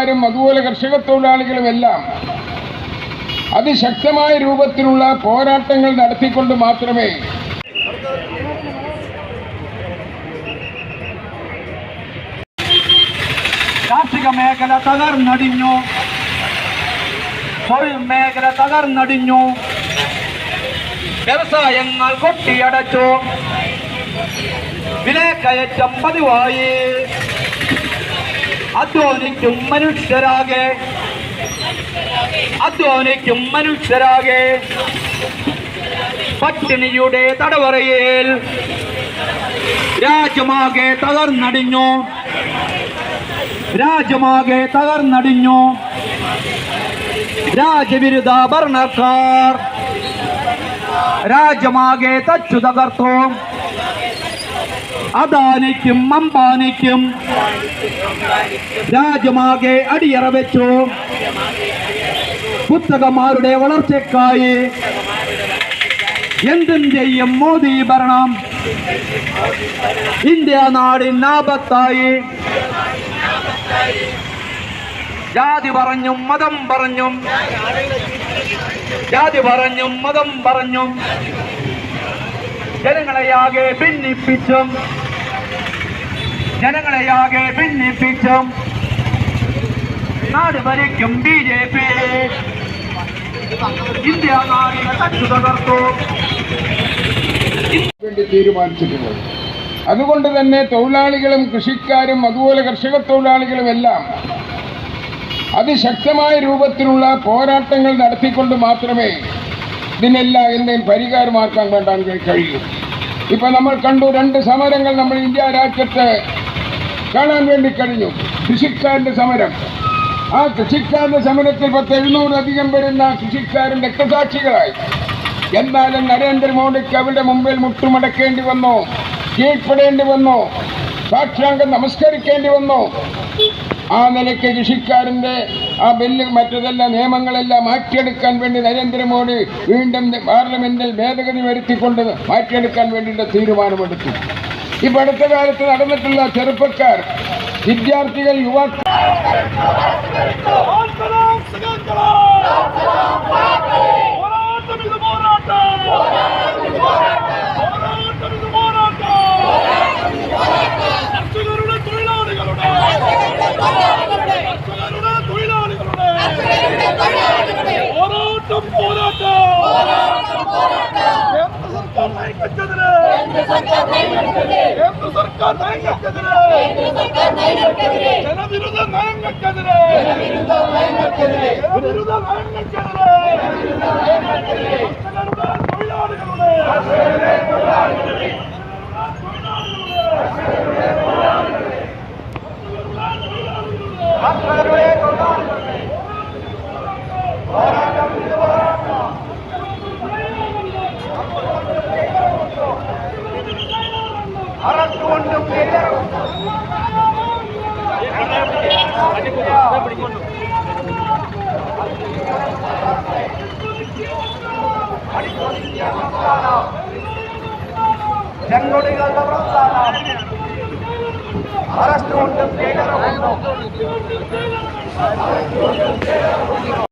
കൃഷിക്കാരും അതുപോലെ കർഷക തൊഴിലാളികളുമെല്ലാം അതിശക്തമായ രൂപത്തിലുള്ള പോരാട്ടങ്ങൾ നടത്തിക്കൊണ്ട് മാത്രമേ കാർഷിക മേഖല തകർന്നടിഞ്ഞു, തൊഴിൽ മേഖല തകർന്നടിഞ്ഞു, വ്യവസായങ്ങൾ കൊട്ടിയടച്ചു, വിലക്കയറ്റം പതിവായി. അധ്വാനിക്കും മനുഷ്യരാകെ പട്ടിണിയുടെ തടവറയിൽ രാജ്യമാകെ തകർന്നടിഞ്ഞു. രാജ്യവിരുദ്ധ ഭരണക്കാർ രാജ്യമാകെ തച്ചു തകർത്തു. അദാനിക്കും അംബാനിക്കും രാജ്യമാകെ അടിയറ വെച്ചു. പുസ്തകന്മാരുടെ വളർച്ചയ്ക്കായി എന്തും ചെയ്യും മോദി ഭരണം. ഇന്ത്യ നാടിനാപത്തായി. ജാതി പറഞ്ഞും മതം പറഞ്ഞും ജനങ്ങളെയാകെ ഭിന്നിപ്പിച്ചും നാട് ഭരിക്കും BJP. ഇന്ത്യ നാടിനെ തച്ചു തകർത്തു തീരുമാനിച്ചിട്ടുള്ളത്. അതുകൊണ്ട് തന്നെ തൊഴിലാളികളും കൃഷിക്കാരും അതുപോലെ കർഷക തൊഴിലാളികളുമെല്ലാം അതിശക്തമായ രൂപത്തിലുള്ള പോരാട്ടങ്ങൾ നടത്തിക്കൊണ്ട് മാത്രമേ ഇതിനെല്ലാം എന്തെങ്കിലും പരിഹാരമാക്കാൻ വേണ്ടാൻ കഴിയൂ. ഇപ്പൊ നമ്മൾ കണ്ടു, 2 സമരങ്ങൾ നമ്മൾ ഇന്ത്യ രാജ്യത്ത് കാണാൻ വേണ്ടി കഴിഞ്ഞു. കൃഷിക്കാരന്റെ സമരം, ആ കൃഷിക്കാരന്റെ സമരത്തിൽ 700-അധികം വരുന്ന കൃഷിക്കാരൻ രക്തസാക്ഷികളായി. എന്നാലും നരേന്ദ്രമോദിക്ക് അവരുടെ മുമ്പിൽ മുട്ടുമടക്കേണ്ടി വന്നു, കീഴ്പ്പെടേണ്ടി വന്നു, സാക്ഷാംഗം നമസ്കരിക്കേണ്ടി വന്നു. ആ നിലയ്ക്ക് കൃഷിക്കാരൻ്റെ ആ ബില്ല് മറ്റതെല്ലാം നിയമങ്ങളെല്ലാം മാറ്റിയെടുക്കാൻ വേണ്ടി നരേന്ദ്രമോദി വീണ്ടും പാർലമെന്റിൽ ഭേദഗതി വരുത്തിക്കൊണ്ട് മാറ്റിയെടുക്കാൻ വേണ്ടിയിട്ട് തീരുമാനമെടുത്തു. ഇപ്പം അടുത്ത കാലത്ത് നടന്നിട്ടുള്ള ചെറുപ്പക്കാർ, വിദ്യാർത്ഥികൾ, യുവാക്കൾ ചെങ്കൊടികളുടെ പ്രസ്ഥാനം അറസ്റ്റ് കൊണ്ടും